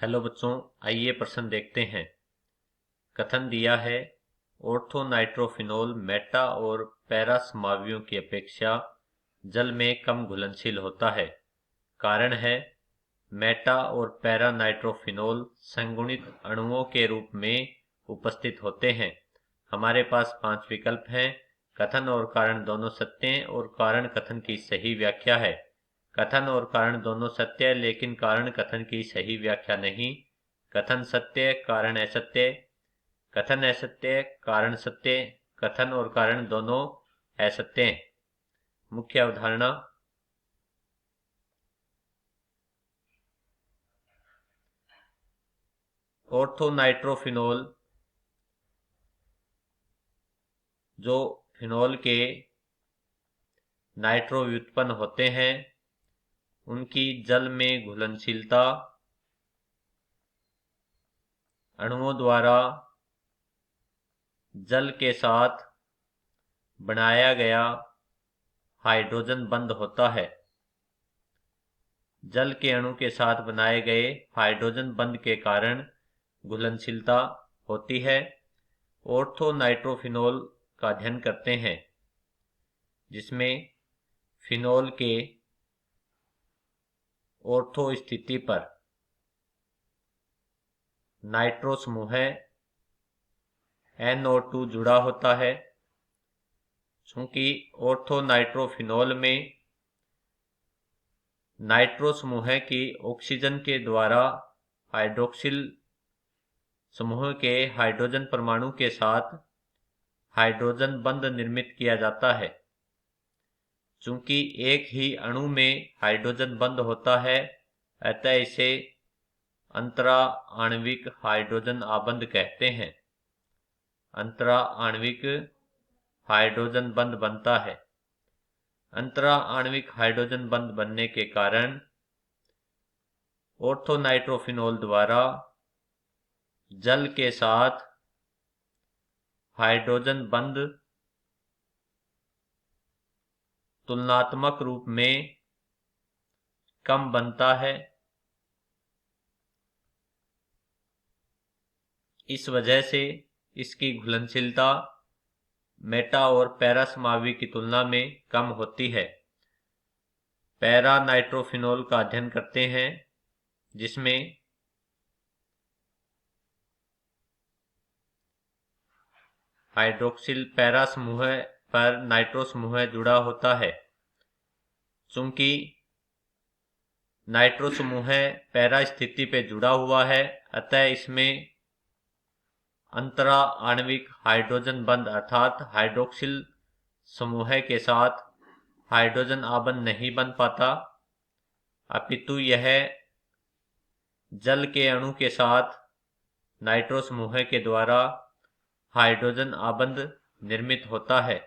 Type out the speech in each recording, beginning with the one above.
Hello बच्चों, आइए प्रश्न देखते हैं। कथन दिया है ऑर्थोनाइट्रोफिनोल मेटा और पैरा समावियों की अपेक्षा जल में कम घुलनशील होता है। कारण है मेटा और पैरा नाइट्रोफिनोल संगुणित अणुओं के रूप में उपस्थित होते हैं। हमारे पास 5 विकल्प हैं। कथन और कारण दोनों सत्य हैं और कारण कथन की सही व्याख्या है। कथन और कारण दोनों सत्य है लेकिन कारण कथन की सही व्याख्या नहीं। कथन सत्य, कारण असत्य। कथन असत्य, कारण सत्य। कथन और कारण दोनों असत्य हैं। मुख्य अवधारणा। ऑर्थोनाइट्रोफिनोल जो फिनोल के नाइट्रो व्युत्पन्न होते हैं उनकी जल में घुलनशीलता अणुओं द्वारा जल के साथ बनाया गया हाइड्रोजन बंध होता है। जल के अणु के साथ बनाए गए हाइड्रोजन बंध के कारण घुलनशीलता होती है। ऑर्थोनाइट्रोफिनोल का अध्ययन करते हैं जिसमें फिनोल के ऑर्थो स्थिति पर नाइट्रो समूह NO2 जुड़ा होता है। चूंकि ऑर्थोनाइट्रोफिनोल में नाइट्रो समूह की ऑक्सीजन के द्वारा हाइड्रोक्सिल समूह के हाइड्रोजन परमाणु के साथ हाइड्रोजन बंध निर्मित किया जाता है। चूंकि एक ही अणु में हाइड्रोजन बंध होता है अतः इसे अंतरा आणविक हाइड्रोजन आबंध कहते हैं। अंतरा आणविक हाइड्रोजन बंध बनता है। अंतरा आणविक हाइड्रोजन बंध बनने के कारण ऑर्थोनाइट्रोफिनोल द्वारा जल के साथ हाइड्रोजन बंध तुलनात्मक रूप में कम बनता है। इस वजह से इसकी घुलनशीलता मेटा और पैरा समावी की तुलना में कम होती है। पैरा नाइट्रोफिनोल का अध्ययन करते हैं जिसमें हाइड्रोक्सिल पैरा समूह पर नाइट्रो समूह जुड़ा होता है। चूंकि नाइट्रो समूह पैरा स्थिति पे जुड़ा हुआ है अतः इसमें अंतरा आणविक हाइड्रोजन बंध अर्थात हाइड्रोक्सिल समूह के साथ हाइड्रोजन आबंध नहीं बन पाता, अपितु यह जल के अणु के साथ नाइट्रो समूह के द्वारा हाइड्रोजन आबंध निर्मित होता है।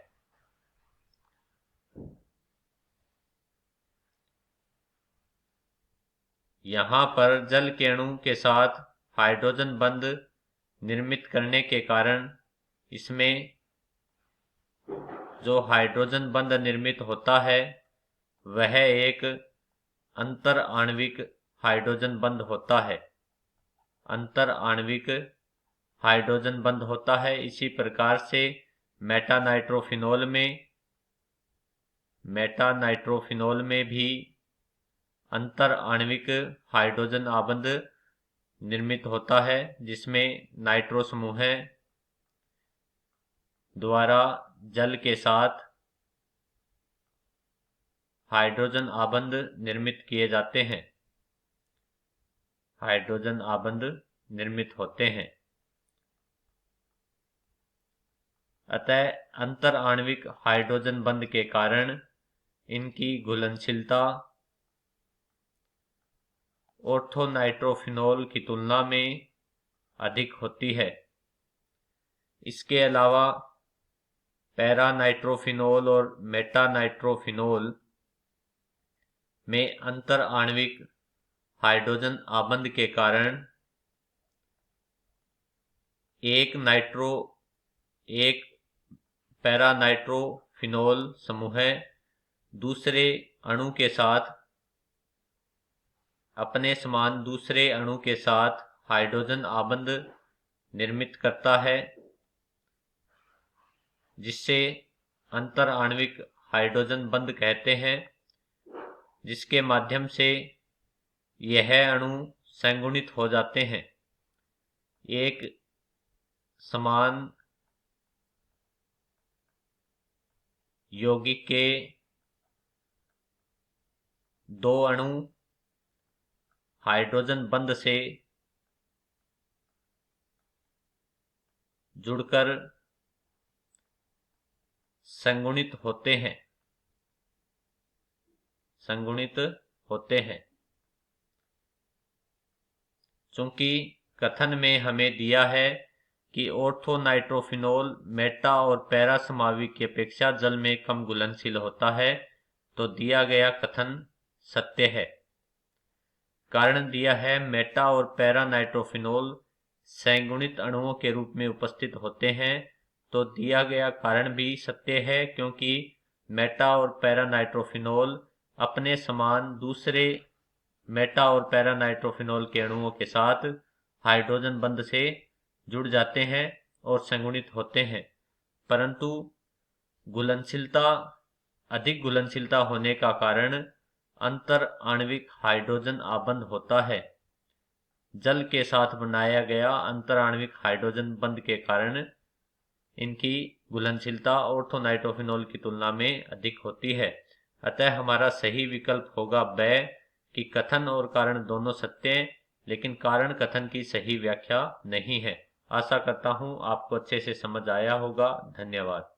यहाँ पर जल के अणु के साथ हाइड्रोजन बंध निर्मित करने के कारण इसमें जो हाइड्रोजन बंध निर्मित होता है वह एक अंतर आणविक हाइड्रोजन बंध होता है। अंतर आणविक हाइड्रोजन बंध होता है। इसी प्रकार से मेटा नाइट्रोफिनोल में भी अंतर आणविक हाइड्रोजन आबंध निर्मित होता है जिसमें नाइट्रो समूह द्वारा जल के साथ हाइड्रोजन आबंध निर्मित किए जाते हैं। हाइड्रोजन आबंध निर्मित होते हैं। अतः अंतर आणविक हाइड्रोजन बंध के कारण इनकी घुलनशीलता ऑर्थोनाइट्रोफिनोल की तुलना में अधिक होती है। इसके अलावा पैरा नाइट्रोफिनोल और मेटा नाइट्रोफिनोल में अंतर आणविक हाइड्रोजन आबंध के कारण एक पैरा नाइट्रोफिनोल समूह दूसरे अणु के साथ अपने समान दूसरे अणु के साथ हाइड्रोजन आबंध निर्मित करता है, जिससे अंतर आणविक हाइड्रोजन बंध कहते हैं, जिसके माध्यम से यह अणु संगुणित हो जाते हैं। एक समान यौगिक के दो अणु हाइड्रोजन बंध से जुड़कर संगुणित होते हैं। चूंकि कथन में हमें दिया है कि ऑर्थोनाइट्रोफिनोल मेटा और पैरा समावी की अपेक्षा जल में कम घुलनशील होता है, तो दिया गया कथन सत्य है। कारण दिया है मेटा और पैरा नाइट्रोफिनोल संगुणित अणुओं के रूप में उपस्थित होते हैं, तो दिया गया कारण भी सत्य है, क्योंकि मेटा और पैरा नाइट्रोफिनोल अपने समान दूसरे मेटा और पैरा नाइट्रोफिनोल के अणुओं के साथ हाइड्रोजन बंध से जुड़ जाते हैं और संगुणित होते हैं, परंतु अधिक घुलनशीलता होने का कारण अंतर आणविक हाइड्रोजन आबंध होता है। जल के साथ बनाया गया अंतर आणविक हाइड्रोजन बंध के कारण इनकी घुलनशीलता ऑर्थोनाइट्रोफिनोल की तुलना में अधिक होती है। अतः हमारा सही विकल्प होगा ब कि कथन और कारण दोनों सत्य हैं, लेकिन कारण कथन की सही व्याख्या नहीं है। आशा करता हूं आपको अच्छे से समझ आया होगा। धन्यवाद।